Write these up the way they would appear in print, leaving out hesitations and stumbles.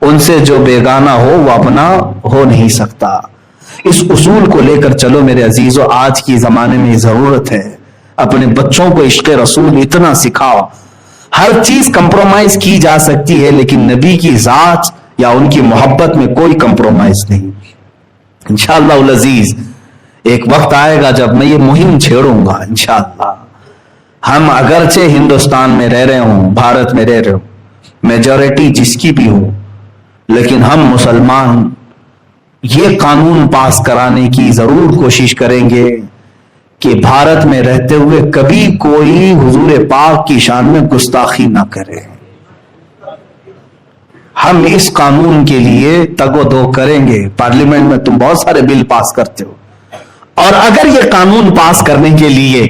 ان سے جو بیگانہ ہو وہ اپنا ہو نہیں سکتا. اس اصول کو لے کر چلو میرے عزیزو. آج کی زمانے میں ضرورت ہے اپنے بچوں کو عشق رسول اتنا سکھاؤ. ہر چیز کمپرومائز کی جا سکتی ہے لیکن نبی کی ذات یا ان کی محبت میں کوئی کمپرومائز نہیں. انشاءاللہ العزیز ایک وقت آئے گا جب میں یہ مہم چھیڑوں گا انشاءاللہ. ہم اگرچہ ہندوستان میں رہ رہے ہوں, بھارت میں رہ رہے ہوں, میجورٹی جس کی بھی ہو, لیکن ہم مسلمان یہ قانون پاس کرانے کی ضرور کوشش کریں گے کہ بھارت میں رہتے ہوئے کبھی کوئی حضور پاک کی شان میں گستاخی نہ کرے. ہم اس قانون کے لیے تگ و دو کریں گے. پارلیمنٹ میں تم بہت سارے بل پاس کرتے ہو, اور اگر یہ قانون پاس کرنے کے لیے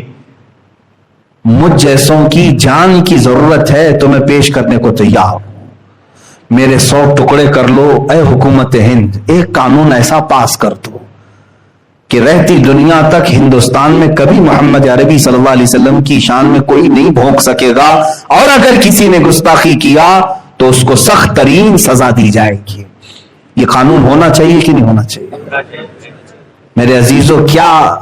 مجھ جیسوں کی جان کی ضرورت ہے تو میں پیش کرنے کو تیار ہوں. میرے 100 ٹکڑے کر لو اے حکومت ہند, ایک قانون ایسا پاس کر دو کہ رہتی دنیا تک ہندوستان میں کبھی محمد عربی صلی اللہ علیہ وسلم کی شان میں کوئی نہیں بھونک سکے گا, اور اگر کسی نے گستاخی کیا تو اس کو سخت ترین سزا دی جائے گی. یہ قانون ہونا چاہیے کہ نہیں ہونا چاہیے؟ میرے عزیزو, کیا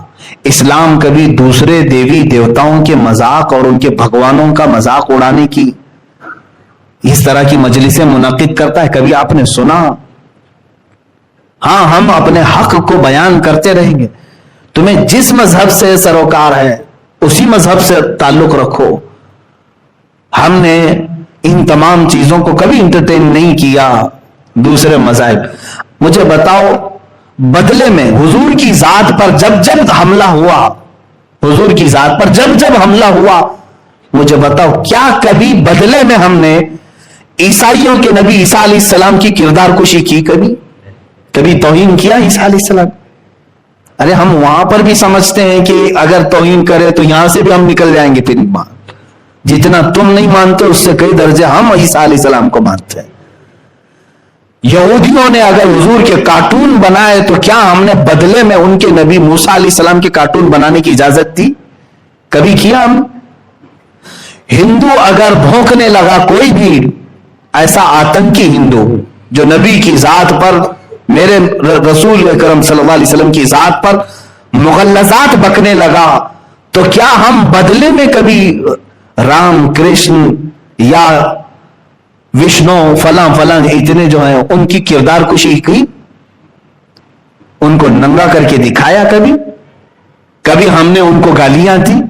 اسلام کبھی دوسرے دیوی دیوتاؤں کے مذاق اور ان کے بھگوانوں کا مذاق اڑانے کی اس طرح کی مجلسیں منعقد کرتا ہے؟ کبھی آپ نے سنا؟ ہاں, ہم اپنے حق کو بیان کرتے رہیں گے. تمہیں جس مذہب سے سروکار ہے اسی مذہب سے تعلق رکھو. ہم نے ان تمام چیزوں کو کبھی انٹرٹین نہیں کیا دوسرے مذاہب. مجھے بتاؤ, بدلے میں حضور کی ذات پر جب جب حملہ ہوا, حضور کی ذات پر جب جب حملہ ہوا, مجھے بتاؤ کیا کبھی بدلے میں ہم نے عیسائیوں کے نبی عیسیٰ علیہ السلام کی کردار کشی کی؟ کبھی توہین کیا عیسیٰ علیہ السلام؟ ارے ہم وہاں پر بھی سمجھتے ہیں کہ اگر توہین کرے تو یہاں سے بھی ہم نکل جائیں گے تیری ماں. جتنا تم نہیں مانتے اس سے کئی درجے ہم عیسیٰ علیہ السلام کو مانتے ہیں. یہودیوں نے اگر حضور کے کارٹون بنائے تو کیا ہم نے بدلے میں ان کے نبی موسیٰ علیہ السلام کے کارٹون بنانے کی اجازت دی؟ کبھی کیا ہم؟ ہندو اگر بھونکنے لگا, کوئی بھی ایسا آتنکی ہندو جو نبی کی ذات پر, میرے رسول اکرم صلی اللہ علیہ وسلم کی ذات پر مغلظات بکنے لگا, تو کیا ہم بدلے میں کبھی رام کرشن یا وشنو فلاں فلاں اتنے جو ہیں ان کی کردار کشی کی؟ ان کو ننگا کر کے دکھایا کبھی ہم نے ان کو گالیاں دی؟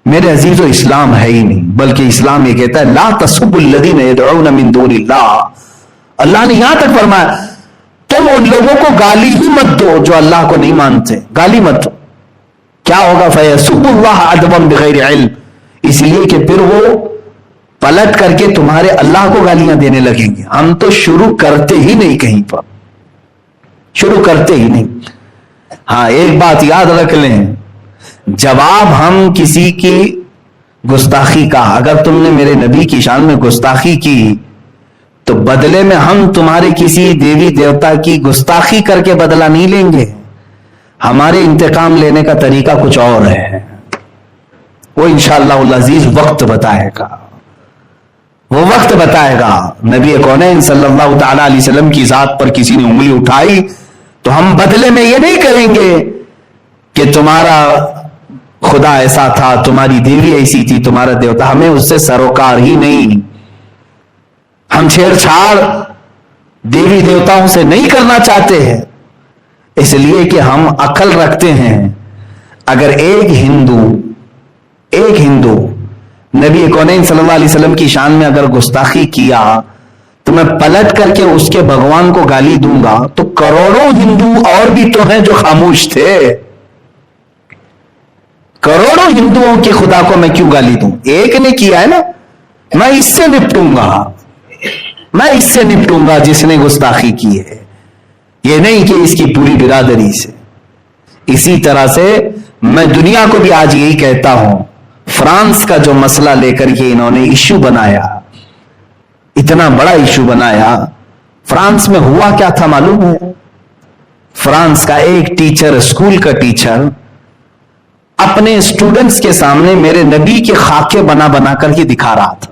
میرے عزیزو, اسلام ہے ہی نہیں, بلکہ اسلام یہ کہتا ہے لا تسبوا الذین یدعون من دون اللہ. اللہ نے یہاں تک فرمایا تم ان لوگوں کو گالی ہی مت دو جو اللہ کو نہیں مانتے, گالی مت دو. کیا ہوگا؟ فَيَسُبُّ اللَّهَ عَدْوًا بِغَيْرِ عِلْمٍ, اس لیے کہ پھر وہ پلٹ کر کے تمہارے اللہ کو گالیاں دینے لگیں گے. ہم تو شروع کرتے ہی نہیں, کہیں پر شروع کرتے ہی نہیں. ہاں, ایک بات یاد رکھ لیں, جواب ہم کسی کی گستاخی کا, اگر تم نے میرے نبی کی شان میں گستاخی کی تو بدلے میں ہم تمہارے کسی دیوی دیوتا کی گستاخی کر کے بدلہ نہیں لیں گے. ہمارے انتقام لینے کا طریقہ کچھ اور ہے, وہ انشاءاللہ العزیز وقت بتائے گا, وہ وقت بتائے گا. نبی کونین صلی اللہ تعالی علیہ وسلم کی ذات پر کسی نے انگلی اٹھائی تو ہم بدلے میں یہ نہیں کریں گے کہ تمہارا خدا ایسا تھا, تمہاری دیوی ایسی تھی, تمہارا دیوتا. ہمیں اس سے سروکار ہی نہیں. ہم چھیڑ چھاڑ دیوی دیوتاؤں سے نہیں کرنا چاہتے ہیں, اس لیے کہ ہم عقل رکھتے ہیں. اگر ایک ہندو نبی کونین صلی اللہ علیہ وسلم کی شان میں اگر گستاخی کیا تو میں پلٹ کر کے اس کے بھگوان کو گالی دوں گا, تو کروڑوں ہندو اور بھی تو ہیں جو خاموش تھے. کروڑوں ہندوؤں کے خدا کو میں کیوں گالی دوں؟ ایک نے کیا ہے نا, میں اس سے نپٹوں گا جس نے گستاخی کی ہے, یہ نہیں کہ اس کی پوری برادری سے. اسی طرح سے میں دنیا کو بھی آج یہی کہتا ہوں, فرانس کا جو مسئلہ لے کر کے انہوں نے ایشو بنایا, اتنا بڑا ایشو بنایا, فرانس میں ہوا کیا تھا معلوم ہے؟ فرانس کا ایک ٹیچر, اسکول کا ٹیچر, اپنے اسٹوڈنٹس کے سامنے میرے نبی کے خاکے بنا بنا کر کے دکھا رہا تھا.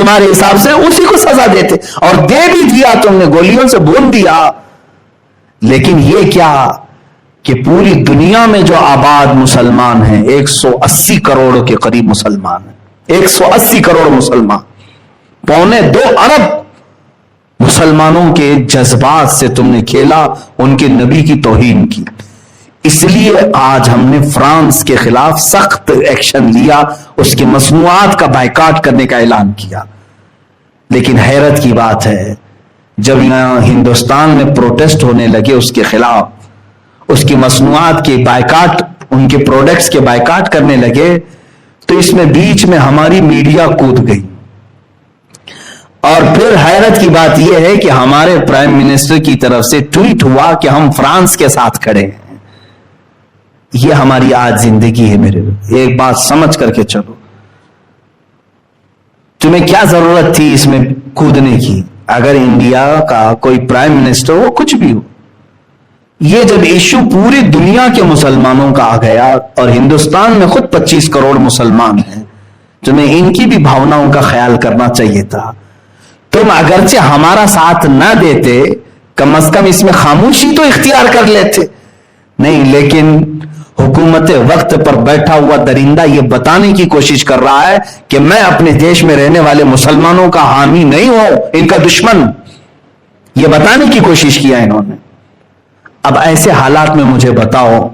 تمہارے حساب سے اسی کو سزا دیتے، اور دے بھی دیا تم نے، گولیوں سے بھون دیا. لیکن یہ کیا کہ پوری دنیا میں جو آباد مسلمان ہیں 180 کروڑ کے قریب مسلمان ہیں، 180 کروڑ مسلمان، 1.25 ارب مسلمانوں کے جذبات سے تم نے کھیلا، ان کے نبی کی توہین کی. اس لیے آج ہم نے فرانس کے خلاف سخت ایکشن لیا، اس کی مصنوعات کا بائیکاٹ کرنے کا اعلان کیا. لیکن حیرت کی بات ہے، جب یہاں ہندوستان میں پروٹیسٹ ہونے لگے اس کے خلاف، اس کی مصنوعات کے بائیکاٹ، ان کے پروڈکٹس کے بائیکاٹ کرنے لگے، تو اس میں بیچ میں ہماری میڈیا کود گئی. اور پھر حیرت کی بات یہ ہے کہ ہمارے پرائم منسٹر کی طرف سے ٹویٹ ہوا کہ ہم فرانس کے ساتھ کھڑے ہیں. یہ ہماری آج زندگی ہے میرے. ایک بات سمجھ کر کے چلو، تمہیں کیا ضرورت تھی اس میں کودنے کی؟ اگر انڈیا کا کوئی پرائم منسٹر ہو، کچھ بھی ہو، یہ جب ایشو پوری دنیا کے مسلمانوں کا آ گیا، اور ہندوستان میں خود 25 کروڑ مسلمان ہیں، تمہیں ان کی بھی بھاوناؤں کا خیال کرنا چاہیے تھا. تم اگرچہ ہمارا ساتھ نہ دیتے، کم از کم اس میں خاموشی تو اختیار کر لیتے. نہیں، لیکن حکومت وقت پر بیٹھا ہوا درندہ یہ بتانے کی کوشش کر رہا ہے کہ میں اپنے دیش میں رہنے والے مسلمانوں کا حامی نہیں ہوں، ان کا دشمن. یہ بتانے کی کوشش کیا انہوں نے. اب ایسے حالات میں مجھے بتاؤ،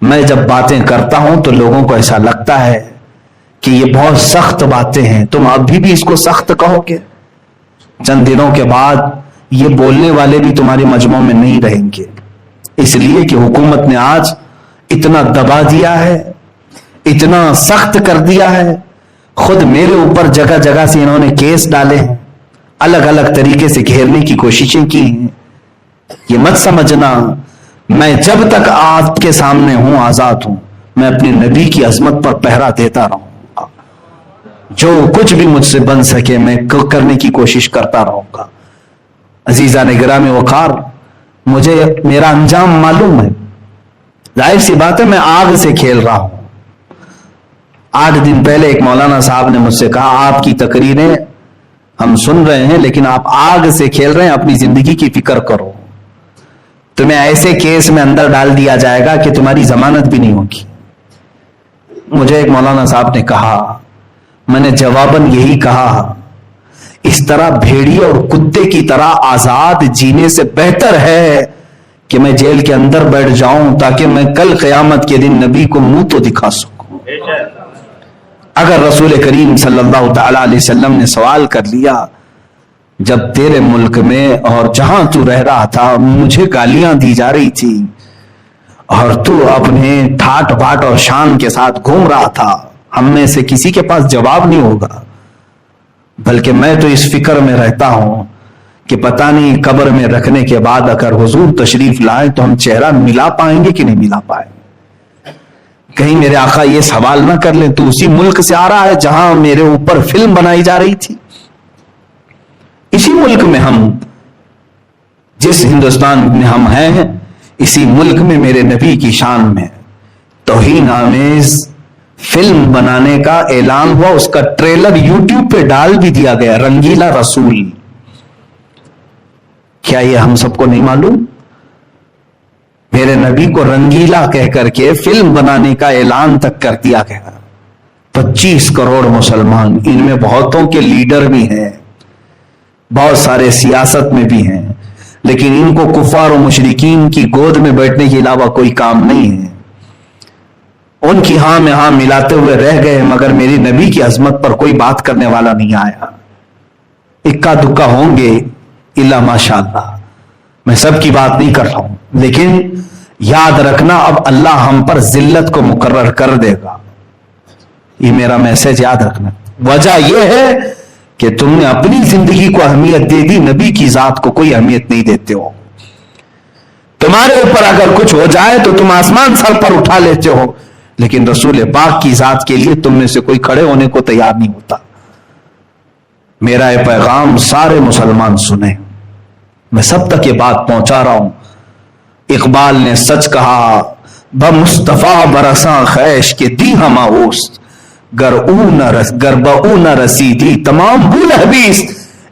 میں جب باتیں کرتا ہوں تو لوگوں کو ایسا لگتا ہے کہ یہ بہت سخت باتیں ہیں، تم ابھی بھی اس کو سخت کہو گے؟ چند دنوں کے بعد یہ بولنے والے بھی تمہارے مجمع میں نہیں رہیں گے، اس لیے کہ حکومت نے آج اتنا دبا دیا ہے، اتنا سخت کر دیا ہے. خود میرے اوپر جگہ جگہ سے انہوں نے کیس ڈالے ہیں، الگ الگ طریقے سے گھیرنے کی کوششیں کی ہیں. یہ مت سمجھنا میں جب تک آپ کے سامنے ہوں آزاد ہوں، میں اپنے نبی کی عظمت پر پہرا دیتا رہوں گا. جو کچھ بھی مجھ سے بن سکے میں کرنے کی کوشش کرتا رہوں گا. عزیزان گرامی وقار، مجھے میرا انجام معلوم ہے. ظاہر سی بات ہے میں آگ سے کھیل رہا ہوں. 8 دن پہلے ایک مولانا صاحب نے مجھ سے کہا آپ کی تقریریں ہم سن رہے ہیں لیکن آپ آگ سے کھیل رہے ہیں، اپنی زندگی کی فکر کرو. تمہیں ایسے کیس میں اندر ڈال دیا جائے گا کہ تمہاری ضمانت بھی نہیں ہوگی. مجھے ایک مولانا صاحب نے کہا، میں نے جواباً یہی کہا، اس طرح بھیڑیے اور کتے کی طرح آزاد جینے سے بہتر ہے کہ میں جیل کے اندر بیٹھ جاؤں تاکہ میں کل قیامت کے دن نبی کو منہ تو دکھا سکوں. اگر رسول کریم صلی اللہ تعالی علیہ وسلم نے سوال کر لیا، جب تیرے ملک میں اور جہاں تو رہ رہا تھا مجھے گالیاں دی جا رہی تھی اور تو اپنے ٹھاٹ باٹ اور شان کے ساتھ گھوم رہا تھا، ہم میں سے کسی کے پاس جواب نہیں ہوگا، بلکہ میں تو اس فکر میں رہتا ہوں کہ پتہ نہیں قبر میں رکھنے کے بعد اگر حضور تشریف لائیں تو ہم چہرہ ملا پائیں گے کہ نہیں ملا پائیں گے. کہیں میرے آقا یہ سوال نہ کر لیں تو اسی ملک سے آ رہا ہے جہاں میرے اوپر فلم بنائی جا رہی تھی. اسی ملک میں ہم، جس ہندوستان میں ہم ہیں، اسی ملک میں میرے نبی کی شان میں توہین آمیز فلم بنانے کا اعلان ہوا. اس کا ٹریلر یوٹیوب پہ ڈال بھی دیا گیا، رنگیلا رسول. کیا یہ ہم سب کو نہیں معلوم؟ میرے نبی کو رنگیلا کہہ کر کے فلم بنانے کا اعلان تک کر دیا گیا. 25 کروڑ مسلمان، ان میں بہتوں کے لیڈر بھی ہیں، بہت سارے سیاست میں بھی ہیں، لیکن ان کو کفار و مشرکین کی گود میں بیٹھنے کے علاوہ کوئی کام نہیں ہے. ان کی ہاں میں ہاں ملاتے ہوئے رہ گئے، مگر میری نبی کی عظمت پر کوئی بات کرنے والا نہیں آیا. اکا دکا ہوں گے الا ماشاء اللہ، میں سب کی بات نہیں کر رہا ہوں، لیکن یاد رکھنا اب اللہ ہم پر ذلت کو مقرر کر دے گا. یہ میرا میسج یاد رکھنا. وجہ یہ ہے کہ تم نے اپنی زندگی کو اہمیت دے دی، نبی کی ذات کو کوئی اہمیت نہیں دیتے ہو. تمہارے اوپر اگر کچھ ہو جائے تو تم آسمان سر پر اٹھا لیتے ہو، لیکن رسول پاک کی ذات کے لیے تم میں سے کوئی کھڑے ہونے کو تیار نہیں ہوتا. میرا یہ پیغام سارے مسلمان سنیں، میں سب تک یہ بات پہنچا رہا ہوں. اقبال نے سچ کہا، بمصطفیٰ برساں خیش کے دی ہم آوست، گر بہو نہ رسیدی تمام بھول حبیس،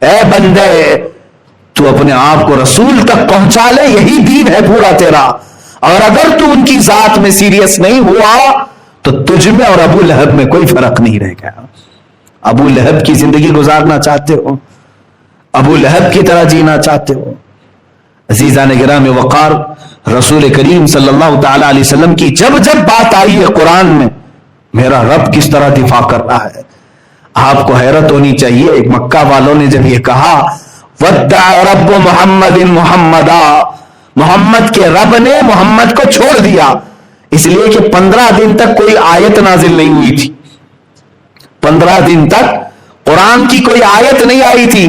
اے بندے تو اپنے آپ کو رسول تک پہنچا لے، یہی دین ہے پورا تیرا، اور اگر تو ان کی ذات میں سیریس نہیں ہوا تو تجھ میں اور ابو لہب میں کوئی فرق نہیں رہ گیا۔ ابو لہب کی زندگی گزارنا چاہتے ہو؟ ابو لہب کی طرح جینا چاہتے ہو؟ عزیزان گرام وقار، رسول کریم صلی اللہ تعالی علیہ وسلم کی جب جب بات آئی ہے قرآن میں، میرا رب کس طرح دفاع کر رہا ہے، آپ کو حیرت ہونی چاہیے۔ ایک مکہ والوں نے جب یہ کہا ودع رب محمد محمدا، محمد کے رب نے محمد کو چھوڑ دیا، اس لیے کہ 15 دن تک کوئی آیت نازل نہیں ہوئی تھی، 15 دن تک قرآن کی کوئی آیت نہیں آئی تھی،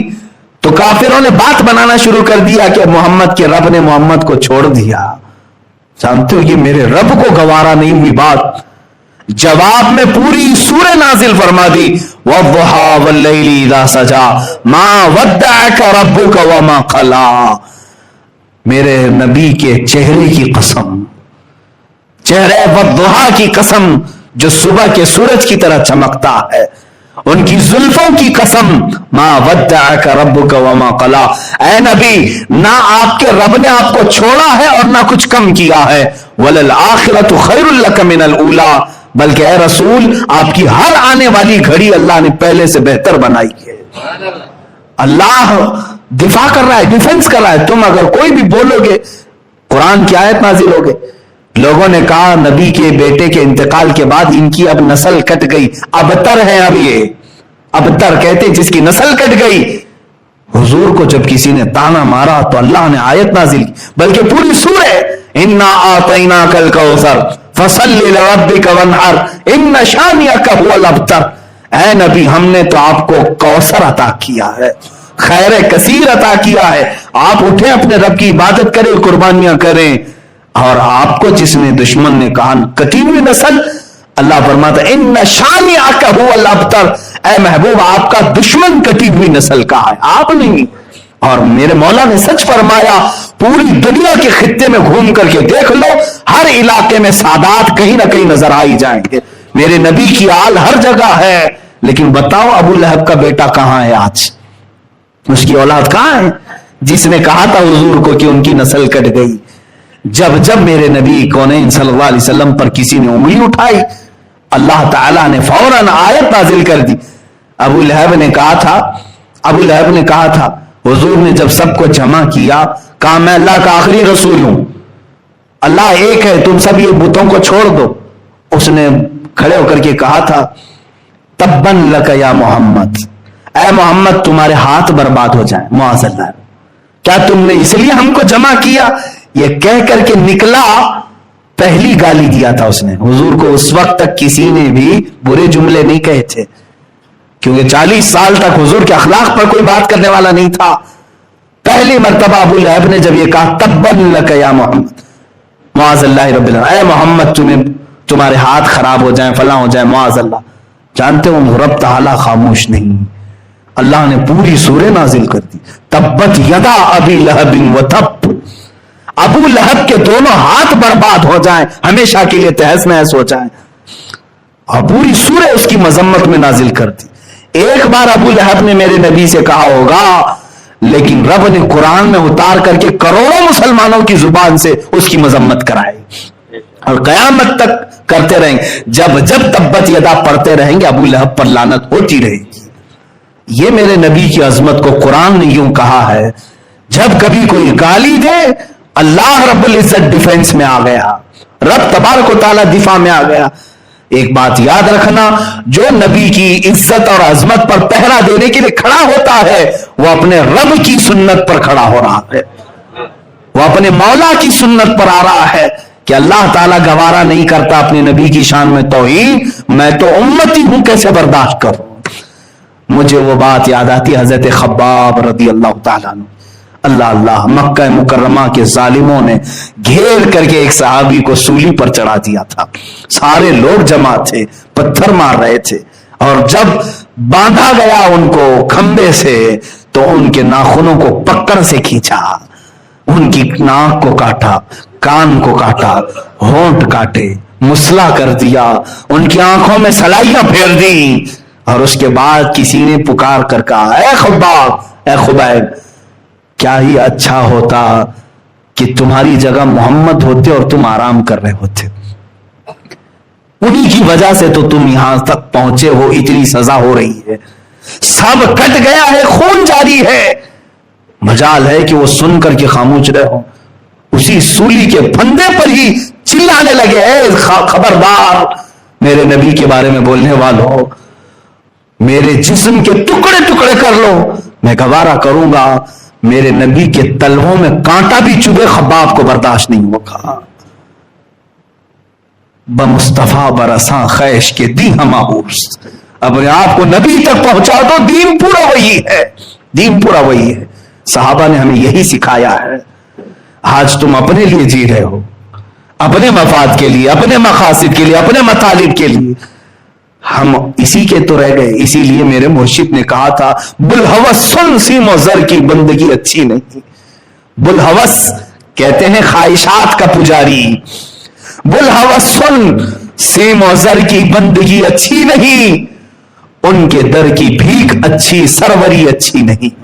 تو کافروں نے بات بنانا شروع کر دیا کہ محمد کے رب نے محمد کو چھوڑ دیا۔ جانتے ہو یہ میرے رب کو گوارا نہیں ہوئی بات، جواب میں پوری سورہ نازل فرما دی، وَالضُّحَىٰ وَاللَّيْلِ إِذَا سَجَىٰ مَا وَدَّعَكَ رَبُّكَ وَمَا قَلَىٰ۔ میرے نبی کے چہرے کی قسم، چہرے وَالضُّحَىٰ کی قسم جو صبح کے سورج کی طرح چمکتا ہے، ان کی زلفوں کی قسم، ما ودعک ربک وما قلا، اے نبی نہ آپ کے رب نے آپ کو چھوڑا ہے اور نہ کچھ کم کیا ہے، وللآخرۃ خیر لک من الاولی، بلکہ اے رسول آپ کی ہر آنے والی گھڑی اللہ نے پہلے سے بہتر بنائی ہے۔ اللہ دفاع کر رہا ہے، ڈیفنس کر رہا ہے۔ تم اگر کوئی بھی بولو گے، قرآن کی آیت نازل ہوگی، لوگوں نے کہا نبی کے بیٹے کے انتقال کے بعد ان کی اب نسل کٹ گئی، ابتر ہے، اب یہ ابتر کہتے جس کی نسل کٹ گئی۔ حضور کو جب کسی نے تانا مارا تو اللہ نے آیت نازل کی، بلکہ پوری سورہ انا اعطیناک الکوثر فصل لربک وانحر ان شانئک هو الابتر، اے نبی ہم نے تو آپ کو کوثر عطا کیا ہے، خیر کثیر عطا کیا ہے، آپ اٹھیں اپنے رب کی عبادت کریں، قربانیاں کریں۔ اور آپ کو جس نے دشمن نے کہا کٹی ہوئی نسل، اللہ فرماتا ہے ان شانئک هو الابتر، اے محبوب آپ کا دشمن کٹی ہوئی نسل کا ہے، آپ نہیں۔ اور میرے مولا نے سچ فرمایا، پوری دنیا کے خطے میں گھوم کر کے دیکھ لو، ہر علاقے میں سادات کہیں نہ کہیں نظر آئی جائیں گے، میرے نبی کی آل ہر جگہ ہے، لیکن بتاؤ ابو لہب کا بیٹا کہاں ہے آج؟ اس کی اولاد کہاں ہے جس نے کہا تھا حضور کو کہ ان کی نسل کٹ گئی؟ جب جب میرے نبی کونین صلی اللہ علیہ وسلم پر کسی نے انگلی اٹھائی، اللہ تعالیٰ نے فوراً آیت نازل کر دی۔ ابو لہب نے کہا تھا حضور نے جب سب کو جمع کیا، کہا میں اللہ کا آخری رسول ہوں، اللہ ایک ہے، تم سب یہ بتوں کو چھوڑ دو۔ اس نے کھڑے ہو کر کے کہا تھا تبن لک یا محمد، اے محمد تمہارے ہاتھ برباد ہو جائیں، معاذ اللہ، کیا تم نے اس لیے ہم کو جمع کیا؟ یہ کہہ کر کے نکلا، پہلی گالی دیا تھا اس نے حضور کو۔ اس وقت تک کسی نے بھی برے جملے نہیں کہے تھے، کیونکہ 40 سال تک حضور کے اخلاق پر کوئی بات کرنے والا نہیں تھا۔ پہلی مرتبہ ابو لہب نے جب یہ کہا تبن لک یا محمد، معاذ اللہ رب العالمین، اے محمد تمہارے ہاتھ خراب ہو جائیں، فلاں ہو جائیں، معاذ اللہ۔ جانتے ہو رب تعالیٰ خاموش نہیں، اللہ نے پوری سورہ نازل کر دی، تبت یدا ابی لہب وتب، ابو لہب کے دونوں ہاتھ برباد ہو جائیں، ہمیشہ کے لیے تہس نہس ہو جائیں، اور پوری سورہ اس کی مذمت میں نازل کر دی۔ ایک بار ابو لہب نے میرے نبی سے کہا ہوگا، لیکن رب نے قرآن میں اتار کر کے کروڑوں مسلمانوں کی زبان سے اس کی مذمت کرائی، اور قیامت تک کرتے رہیں گے، جب جب تبت یدا پڑھتے رہیں گے ابو لہب پر لعنت ہوتی رہے گی۔ یہ میرے نبی کی عظمت کو قرآن نے یوں کہا ہے، جب کبھی کوئی گالی دے اللہ رب العزت ڈیفنس میں آ گیا، رب تبارک و تعالی دفاع میں آ گیا۔ ایک بات یاد رکھنا، جو نبی کی عزت اور عظمت پر پہرا دینے کے لیے کھڑا ہوتا ہے وہ اپنے رب کی سنت پر کھڑا ہو رہا ہے، وہ اپنے مولا کی سنت پر آ رہا ہے کہ اللہ تعالیٰ گوارا نہیں کرتا اپنے نبی کی شان میں توہین، میں تو امتی ہوں، کیسے برداشت کروں؟ مجھے وہ بات یاد آتی حضرت خباب رضی اللہ تعالیٰ عنہ، اللہ مکہ مکرمہ کے ظالموں نے گھیر کر کے ایک صحابی کو سولی پر چڑھا دیا تھا، سارے لوگ جمع تھے، پتھر مار رہے تھے، اور جب باندھا گیا ان کو کھمبے سے تو ان کے ناخنوں کو پکڑ سے کھینچا، ان کی ناک کو کاٹا، کان کو کاٹا، ہونٹ کاٹے، مسلح کر دیا، ان کی آنکھوں میں سلائیاں پھیر دی، اور اس کے بعد کسی نے پکار کر کہا اے خباب، اے خبیب، کیا ہی اچھا ہوتا کہ تمہاری جگہ محمد ہوتے اور تم آرام کر رہے ہوتے، انہی کی وجہ سے تو تم یہاں تک پہنچے ہو، اتنی سزا ہو رہی ہے، سب کٹ گیا ہے، خون جاری ہے، مجال ہے کہ وہ سن کر کے خاموش رہے ہو۔ اسی سولی کے پھندے پر ہی چلانے لگے اے خبردار میرے نبی کے بارے میں بولنے والوں، میرے جسم کے ٹکڑے ٹکڑے کر لو، میں گوارا کروں گا، میرے نبی کے تلووں میں کانٹا بھی چبھے خباب کو برداشت نہیں ہوگا۔ بمصطفیٰ برساں خیش کے دی ہم آہوس، اپنے آپ کو نبی تک پہنچا دو، دین پورا وہی ہے، دین پورا وہی ہے۔ صحابہ نے ہمیں یہی سکھایا ہے۔ آج تم اپنے لیے جی رہے ہو، اپنے مفاد کے لیے، اپنے مقاصد کے لیے، اپنے مطالب کے لیے، ہم اسی کے تو رہ گئے۔ اسی لیے میرے مرشد نے کہا تھا بلحوث سن سیم و زر کی بندگی اچھی نہیں۔ بلحوث کہتے ہیں خواہشات کا پجاری، بلحوث سن سیم و زر کی بندگی اچھی نہیں، ان کے در کی بھیک اچھی، سروری اچھی نہیں۔